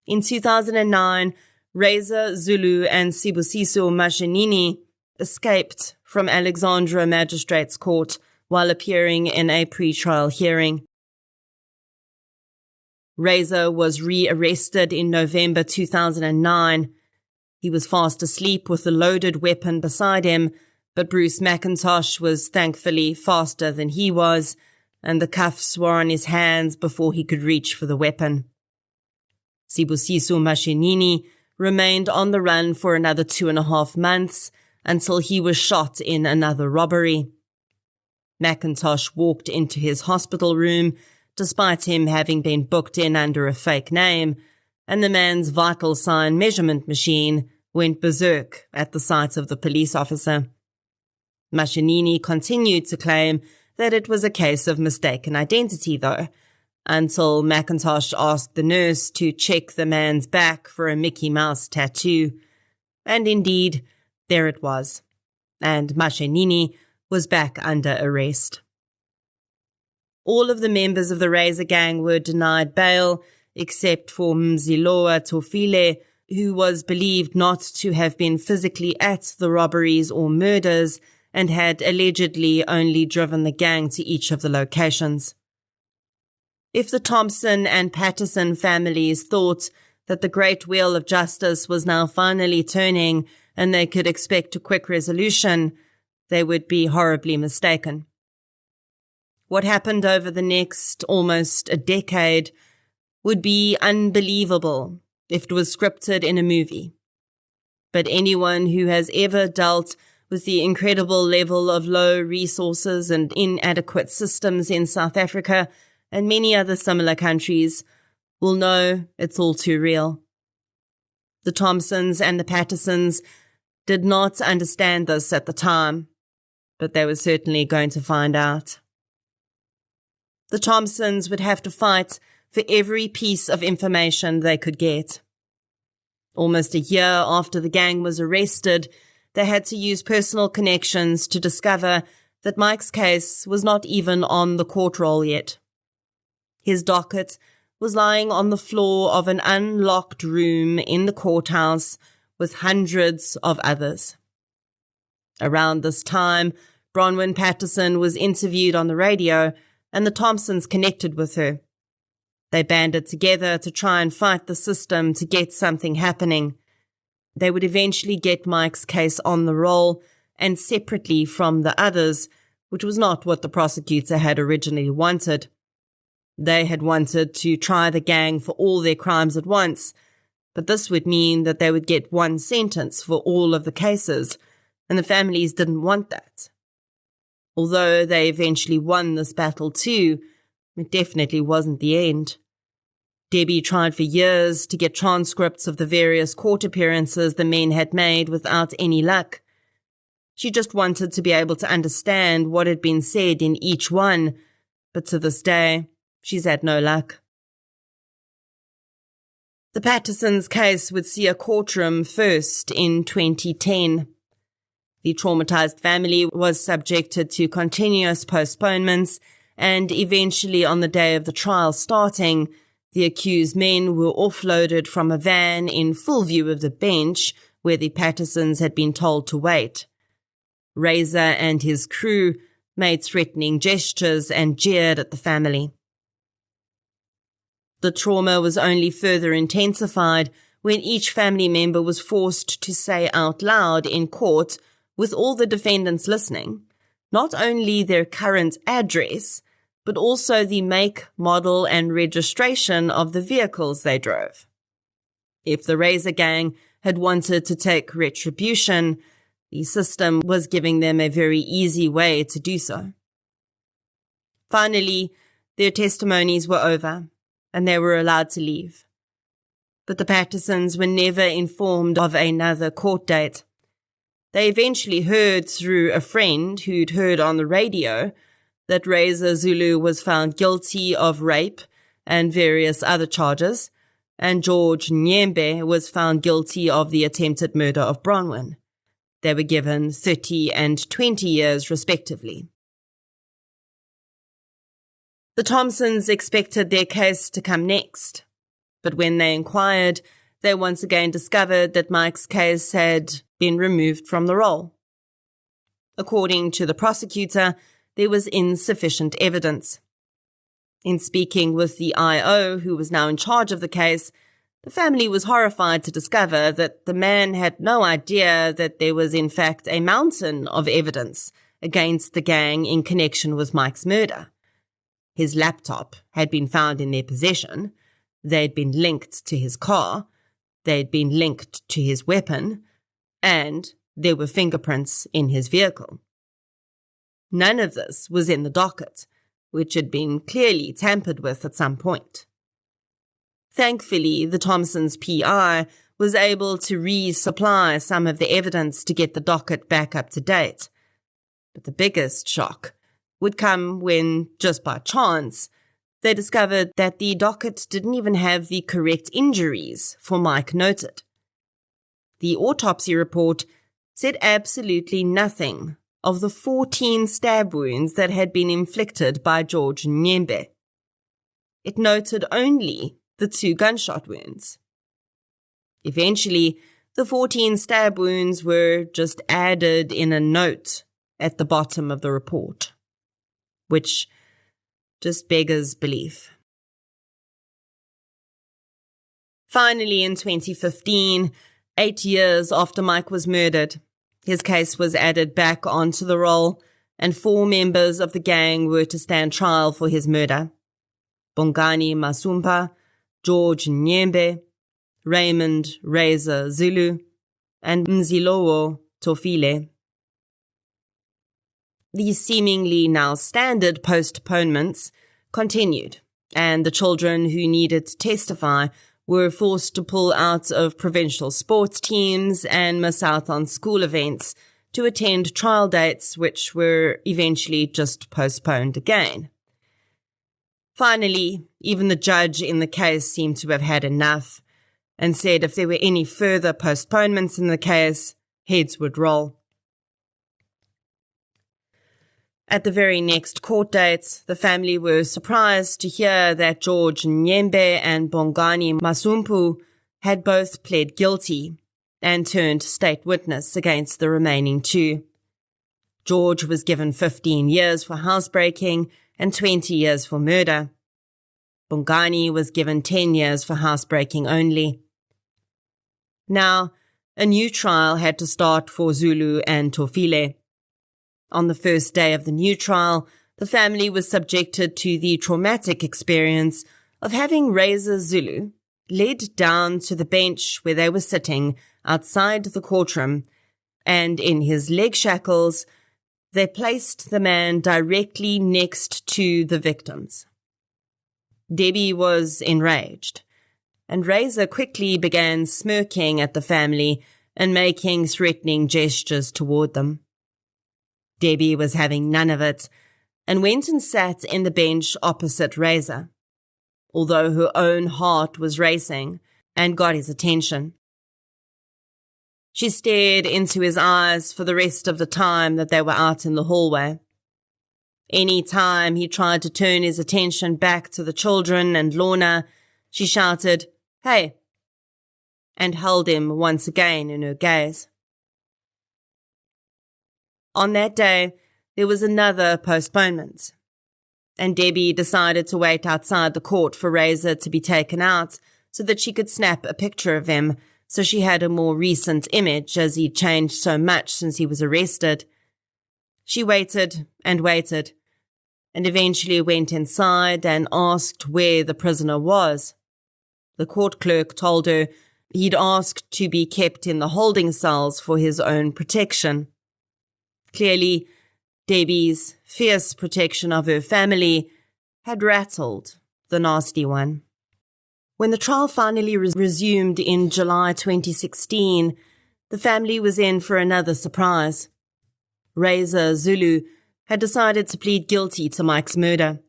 In 2009, Reza Zulu and Sibusiso Mashinini escaped from Alexandra Magistrates Court while appearing in a pre-trial hearing. Reza was re-arrested in November 2009. He was fast asleep with a loaded weapon beside him, but Bruce McIntosh was thankfully faster than he was, and the cuffs were on his hands before he could reach for the weapon. Sibusiso Mashinini remained on the run for another 2.5 months until he was shot in another robbery. McIntosh walked into his hospital room despite him having been booked in under a fake name, and the man's vital sign measurement machine went berserk at the sight of the police officer. Mashinini continued to claim that it was a case of mistaken identity, though, until McIntosh asked the nurse to check the man's back for a Mickey Mouse tattoo. And indeed, there it was. And Mashinini was back under arrest. All of the members of the Razor Gang were denied bail, except for Mziloa Tofile, who was believed not to have been physically at the robberies or murders and had allegedly only driven the gang to each of the locations. If the Thomson and Patterson families thought that the great wheel of justice was now finally turning and they could expect a quick resolution, they would be horribly mistaken. What happened over the next almost a decade would be unbelievable if it was scripted in a movie. But anyone who has ever dealt with the incredible level of low resources and inadequate systems in South Africa and many other similar countries will know it's all too real. The Thomsons and the Pattersons did not understand this at the time, but they were certainly going to find out. The Thomsons would have to fight for every piece of information they could get. Almost a year after the gang was arrested, they had to use personal connections to discover that Mike's case was not even on the court roll yet. His docket was lying on the floor of an unlocked room in the courthouse with hundreds of others. Around this time, Bronwyn Patterson was interviewed on the radio, and the Thomsons connected with her. They banded together to try and fight the system to get something happening. They would eventually get Mike's case on the roll and separately from the others, which was not what the prosecutor had originally wanted. They had wanted to try the gang for all their crimes at once, but this would mean that they would get one sentence for all of the cases, and the families didn't want that. Although they eventually won this battle too, it definitely wasn't the end. Debbie tried for years to get transcripts of the various court appearances the men had made without any luck. She just wanted to be able to understand what had been said in each one, but to this day, she's had no luck. The Pattersons' case would see a courtroom first in 2010. The traumatized family was subjected to continuous postponements, and eventually on the day of the trial starting, the accused men were offloaded from a van in full view of the bench where the Pattersons had been told to wait. Razor and his crew made threatening gestures and jeered at the family. The trauma was only further intensified when each family member was forced to say out loud in court, with all the defendants listening, not only their current address, but also the make, model, and registration of the vehicles they drove. If the Razor Gang had wanted to take retribution, the system was giving them a very easy way to do so. Finally, their testimonies were over, and they were allowed to leave. But the Pattersons were never informed of another court date. They eventually heard through a friend who'd heard on the radio that Razor Zulu was found guilty of rape and various other charges, and George Nyembe was found guilty of the attempted murder of Bronwyn. They were given 30 and 20 years respectively. The Thomsons expected their case to come next, but when they inquired, they once again discovered that Mike's case had been removed from the roll. According to the prosecutor, there was insufficient evidence. In speaking with the I.O., who was now in charge of the case, the family was horrified to discover that the man had no idea that there was in fact a mountain of evidence against the gang in connection with Mike's murder. His laptop had been found in their possession, they'd been linked to his car, they'd been linked to his weapon, and there were fingerprints in his vehicle. None of this was in the docket, which had been clearly tampered with at some point. Thankfully, the Thomsons' PI was able to resupply some of the evidence to get the docket back up to date. But the biggest shock would come when, just by chance, they discovered that the docket didn't even have the correct injuries for Mike noted. The autopsy report said absolutely nothing of the 14 stab wounds that had been inflicted by George Nyembe. It noted only the 2 gunshot wounds. Eventually, the 14 stab wounds were just added in a note at the bottom of the report, which just beggars belief. Finally, in 2015, 8 years after Mike was murdered, his case was added back onto the roll, and 4 members of the gang were to stand trial for his murder. Bongani Masumpa, George Nyembe, Raymond Razor Zulu, and Mzilowo Tofile. These seemingly now standard postponements continued, and the children who needed to testify were forced to pull out of provincial sports teams and miss out on school events to attend trial dates, which were eventually just postponed again. Finally, even the judge in the case seemed to have had enough and said if there were any further postponements in the case, heads would roll. At the very next court date, the family were surprised to hear that George Nyembe and Bongani Masumpu had both pled guilty and turned state witness against the remaining 2. George was given 15 years for housebreaking and 20 years for murder. Bongani was given 10 years for housebreaking only. Now, a new trial had to start for Zulu and Tofile. On the first day of the new trial, the family was subjected to the traumatic experience of having Razor Zulu led down to the bench where they were sitting outside the courtroom and in his leg shackles, they placed the man directly next to the victims. Debbie was enraged, and Razor quickly began smirking at the family and making threatening gestures toward them. Debbie was having none of it and went and sat in the bench opposite Razor, although her own heart was racing and got his attention. She stared into his eyes for the rest of the time that they were out in the hallway. Any time he tried to turn his attention back to the children and Lorna, she shouted, "Hey," and held him once again in her gaze. On that day, there was another postponement, and Debbie decided to wait outside the court for Razor to be taken out so that she could snap a picture of him, so she had a more recent image as he'd changed so much since he was arrested. She waited and waited, and eventually went inside and asked where the prisoner was. The court clerk told her he'd asked to be kept in the holding cells for his own protection. Clearly, Debbie's fierce protection of her family had rattled the nasty one. When the trial finally resumed in July 2016, the family was in for another surprise. Razor Zulu had decided to plead guilty to Mike's murder.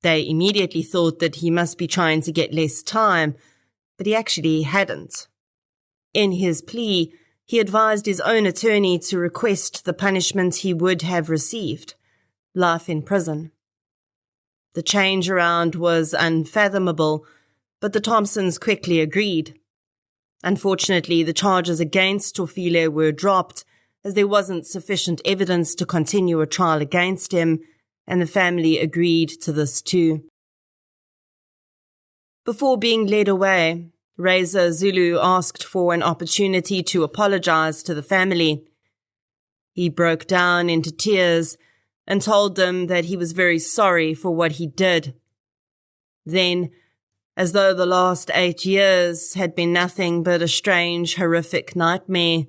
They immediately thought that he must be trying to get less time, but he actually hadn't. In his plea, he advised his own attorney to request the punishment he would have received, life in prison. The change around was unfathomable, but the Thomsons quickly agreed. Unfortunately, the charges against Tofile were dropped as there wasn't sufficient evidence to continue a trial against him, and the family agreed to this too. Before being led away, Razor Zulu asked for an opportunity to apologize to the family. He broke down into tears and told them that he was very sorry for what he did. Then, as though the last 8 years had been nothing but a strange, horrific nightmare,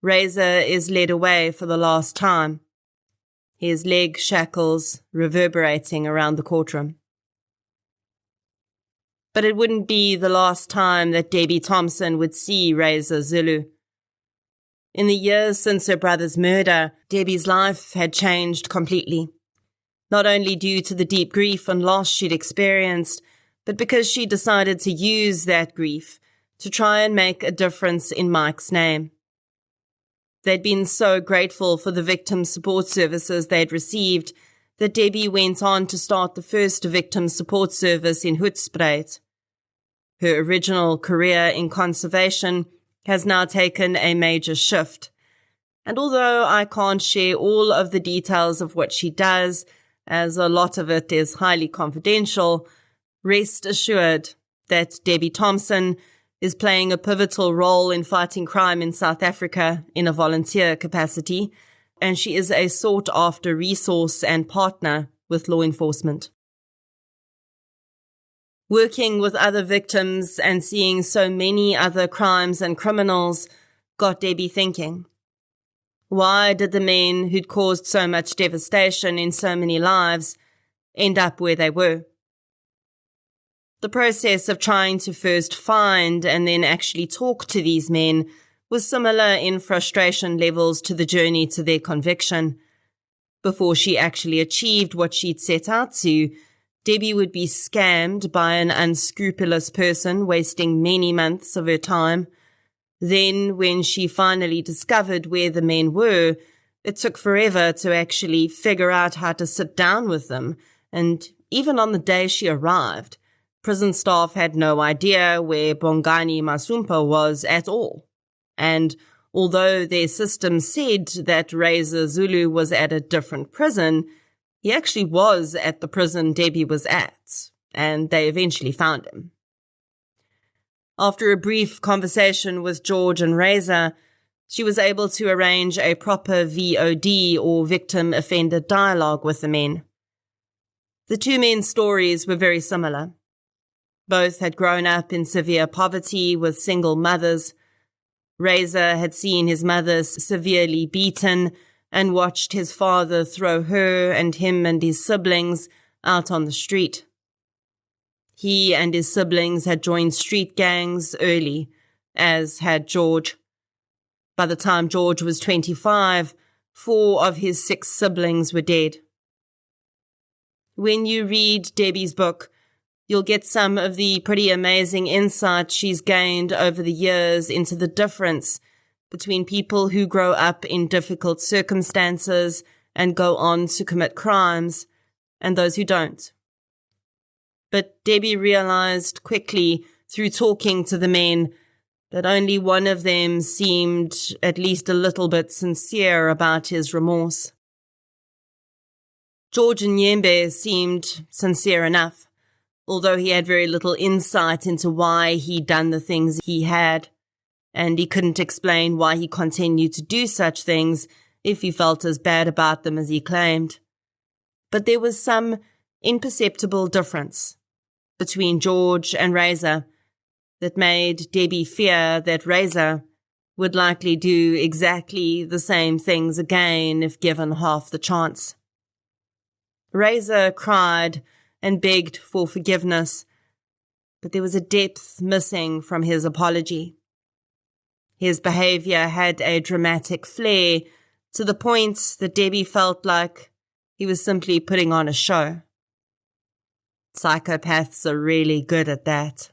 Razor is led away for the last time, his leg shackles reverberating around the courtroom. But it wouldn't be the last time that Debbie Thomson would see Razor Zulu. In the years since her brother's murder, Debbie's life had changed completely, not only due to the deep grief and loss she'd experienced, but because she decided to use that grief to try and make a difference in Mike's name. They'd been so grateful for the victim support services they'd received that Debbie went on to start the first victim support service in Hoedspruit. Her original career in conservation has now taken a major shift, and although I can't share all of the details of what she does, as a lot of it is highly confidential, rest assured that Debbie Thomson is playing a pivotal role in fighting crime in South Africa in a volunteer capacity, and she is a sought-after resource and partner with law enforcement. Working with other victims and seeing so many other crimes and criminals got Debbie thinking. Why did the men who'd caused so much devastation in so many lives end up where they were? The process of trying to first find and then actually talk to these men was similar in frustration levels to the journey to their conviction. Before she actually achieved what she'd set out to, Debbie would be scammed by an unscrupulous person, wasting many months of her time. Then, when she finally discovered where the men were, it took forever to actually figure out how to sit down with them, and even on the day she arrived, prison staff had no idea where Bongani Masumpa was at all. And although their system said that Razor Zulu was at a different prison, he actually was at the prison Debbie was at, and they eventually found him. After a brief conversation with George and Razor, she was able to arrange a proper VOD or victim offender dialogue with the men. The two men's stories were very similar. Both had grown up in severe poverty with single mothers. Razor had seen his mother severely beaten and watched his father throw her and him and his siblings out on the street. He and his siblings had joined street gangs early, as had George. By the time George was 25, 4 of his 6 siblings were dead. When you read Debbie's book, you'll get some of the pretty amazing insight she's gained over the years into the difference between people who grow up in difficult circumstances and go on to commit crimes and those who don't. But Debbie realized quickly through talking to the men that only one of them seemed at least a little bit sincere about his remorse. George Nyembe seemed sincere enough, although he had very little insight into why he'd done the things he had, and he couldn't explain why he continued to do such things if he felt as bad about them as he claimed. But there was some imperceptible difference between George and Razor that made Debbie fear that Razor would likely do exactly the same things again if given half the chance. Razor cried and begged for forgiveness, but there was a depth missing from his apology. His behavior had a dramatic flair to the point that Debbie felt like he was simply putting on a show. Psychopaths are really good at that.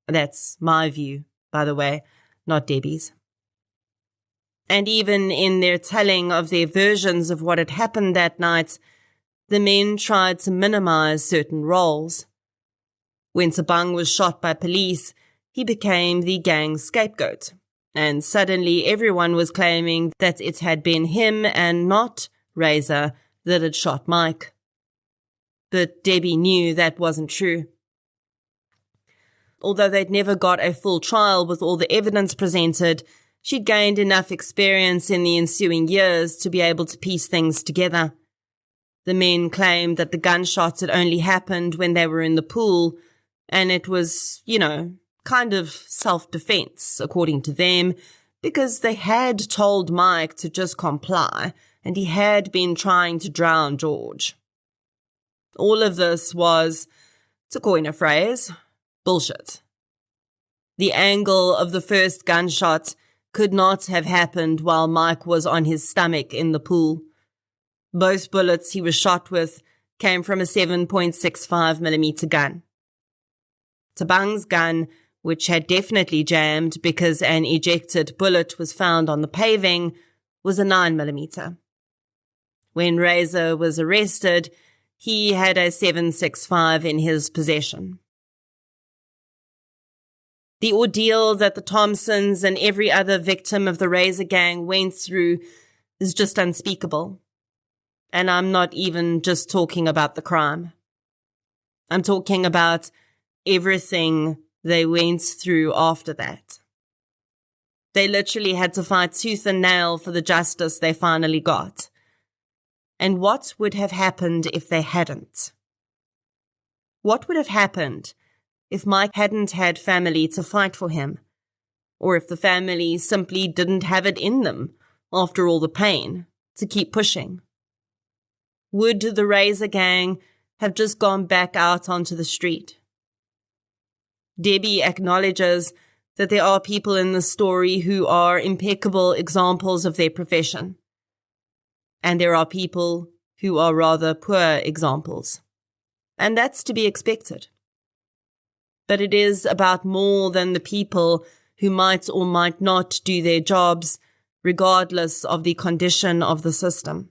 That's my view, by the way, not Debbie's. And even in their telling of their versions of what had happened that night, the men tried to minimize certain roles. When Tabang was shot by police, he became the gang's scapegoat, and suddenly everyone was claiming that it had been him and not Razor that had shot Mike. But Debbie knew that wasn't true. Although they'd never got a full trial with all the evidence presented, she'd gained enough experience in the ensuing years to be able to piece things together. The men claimed that the gunshots had only happened when they were in the pool, and it was, kind of self-defense, according to them, because they had told Mike to just comply, and he had been trying to drown George. All of this was, to coin a phrase, bullshit. The angle of the first gunshot could not have happened while Mike was on his stomach in the pool. Both bullets he was shot with came from a 7.65mm gun. Tabang's gun, which had definitely jammed because an ejected bullet was found on the paving, was a 9mm. When Razor was arrested, he had a 7.65 in his possession. The ordeal that the Thomsons and every other victim of the Razor gang went through is just unspeakable. And I'm not even just talking about the crime. I'm talking about everything they went through after that. They literally had to fight tooth and nail for the justice they finally got. And what would have happened if they hadn't? What would have happened if Mike hadn't had family to fight for him? Or if the family simply didn't have it in them, after all the pain, to keep pushing? Would the Razor gang have just gone back out onto the street? Debbie acknowledges that there are people in the story who are impeccable examples of their profession. And there are people who are rather poor examples. And that's to be expected. But it is about more than the people who might or might not do their jobs, regardless of the condition of the system.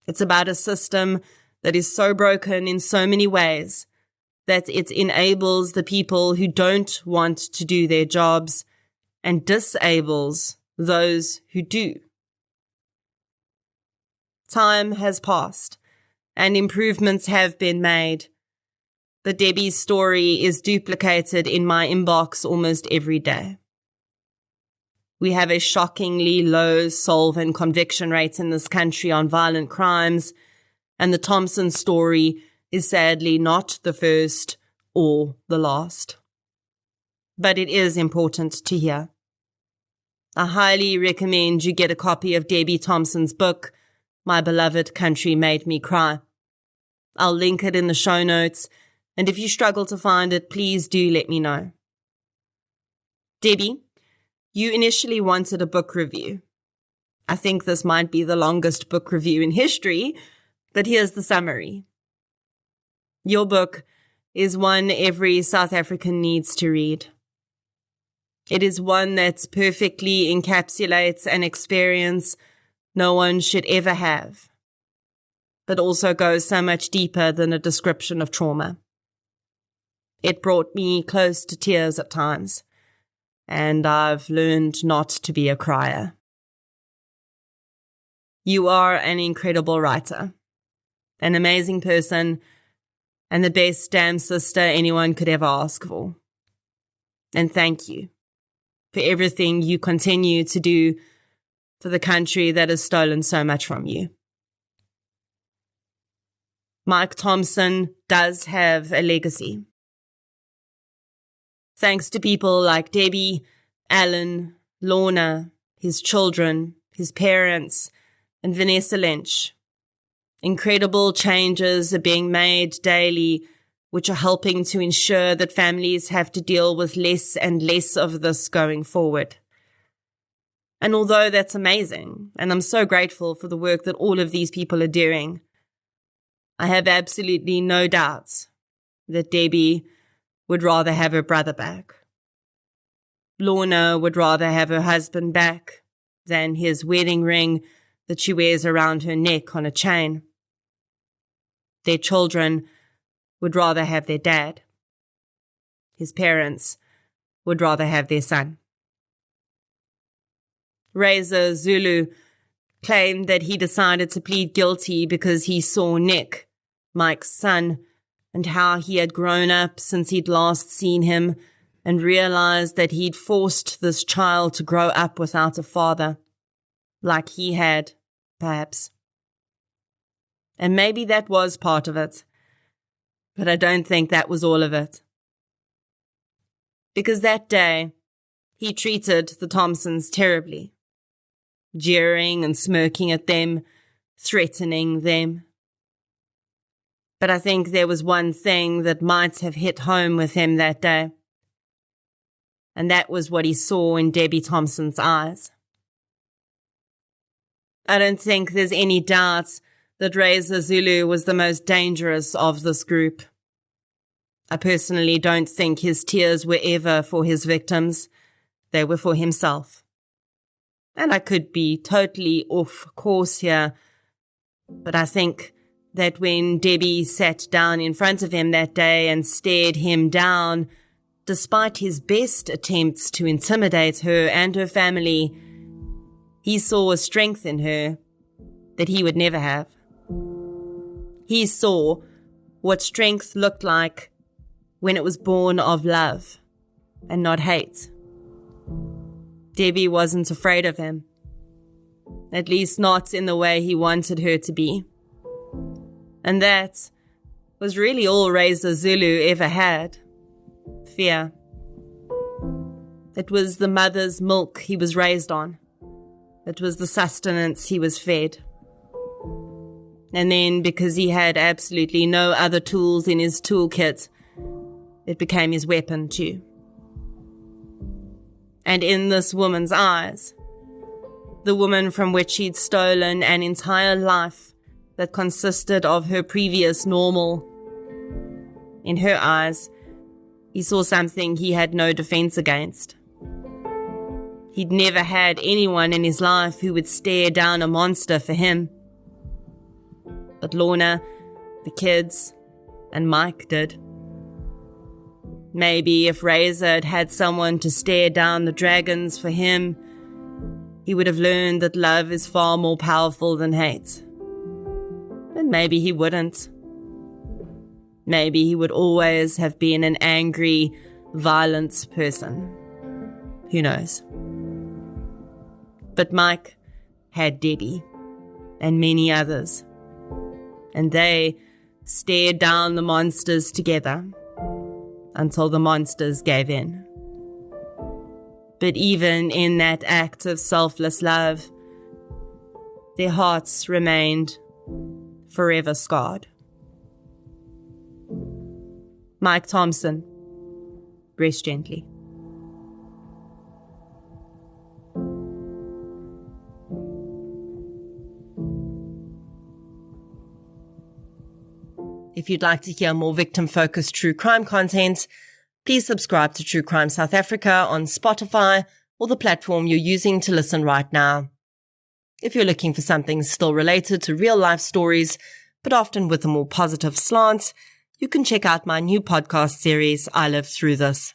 It's about a system that is so broken in so many ways that it enables the people who don't want to do their jobs and disables those who do. Time has passed and improvements have been made. The Debbie's story is duplicated in my inbox almost every day. We have a shockingly low solve and conviction rate in this country on violent crimes, and the Thomson story is sadly not the first or the last. But it is important to hear. I highly recommend you get a copy of Debbie Thomson's book, My Beloved Country Made Me Cry. I'll link it in the show notes, and if you struggle to find it, please do let me know. Debbie, you initially wanted a book review. I think this might be the longest book review in history, but here's the summary. Your book is one every South African needs to read. It is one that perfectly encapsulates an experience no one should ever have, but also goes so much deeper than a description of trauma. It brought me close to tears at times, and I've learned not to be a crier. You are an incredible writer, an amazing person, and the best damn sister anyone could ever ask for. And thank you for everything you continue to do for the country that has stolen so much from you. Mike Thomson does have a legacy. Thanks to people like Debbie, Alan, Lorna, his children, his parents, and Vanessa Lynch. Incredible changes are being made daily, which are helping to ensure that families have to deal with less and less of this going forward. And although that's amazing, and I'm so grateful for the work that all of these people are doing, I have absolutely no doubts that Debbie would rather have her brother back. Lorna would rather have her husband back than his wedding ring that she wears around her neck on a chain. Their children would rather have their dad. His parents would rather have their son. Reza Zulu claimed that he decided to plead guilty because he saw Nick, Mike's son, and how he had grown up since he'd last seen him and realized that he'd forced this child to grow up without a father, like he had, perhaps. And maybe that was part of it, but I don't think that was all of it. Because that day, he treated the Thomsons terribly, jeering and smirking at them, threatening them. But I think there was one thing that might have hit home with him that day, and that was what he saw in Debbie Thomson's eyes. I don't think there's any doubt that Reza Zulu was the most dangerous of this group. I personally don't think his tears were ever for his victims. They were for himself. And I could be totally off course here, but I think that when Debbie sat down in front of him that day and stared him down, despite his best attempts to intimidate her and her family, he saw a strength in her that he would never have. He saw what strength looked like when it was born of love and not hate. Debbie wasn't afraid of him, at least not in the way he wanted her to be. And that was really all Reza Zulu ever had. Fear. It was the mother's milk he was raised on. It was the sustenance he was fed. And then, because he had absolutely no other tools in his toolkit, it became his weapon too. And in this woman's eyes, the woman from which he'd stolen an entire life that consisted of her previous normal, in her eyes, he saw something he had no defense against. He'd never had anyone in his life who would stare down a monster for him. But Lorna, the kids, and Mike did. Maybe if Reza had had someone to stare down the dragons for him, he would have learned that love is far more powerful than hate. And maybe he wouldn't. Maybe he would always have been an angry, violent person. Who knows? But Mike had Debbie and many others, and they stared down the monsters together until the monsters gave in. But even in that act of selfless love, their hearts remained forever scarred. Mike Thomson, rest gently. If you'd like to hear more victim-focused true crime content, please subscribe to True Crime South Africa on Spotify or the platform you're using to listen right now. If you're looking for something still related to real-life stories, but often with a more positive slant, you can check out my new podcast series, I Lived Through This.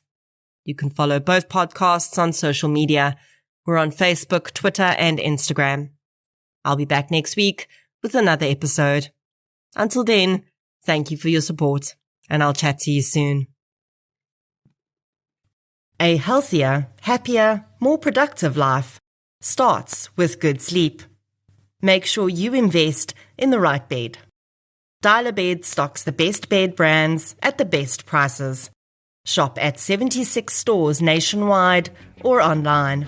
You can follow both podcasts on social media. We're on Facebook, Twitter, and Instagram. I'll be back next week with another episode. Until then, thank you for your support, and I'll chat to you soon. A healthier, happier, more productive life starts with good sleep. Make sure you invest in the right bed. Dial-A-Bed stocks the best bed brands at the best prices. Shop at 76 stores nationwide or online.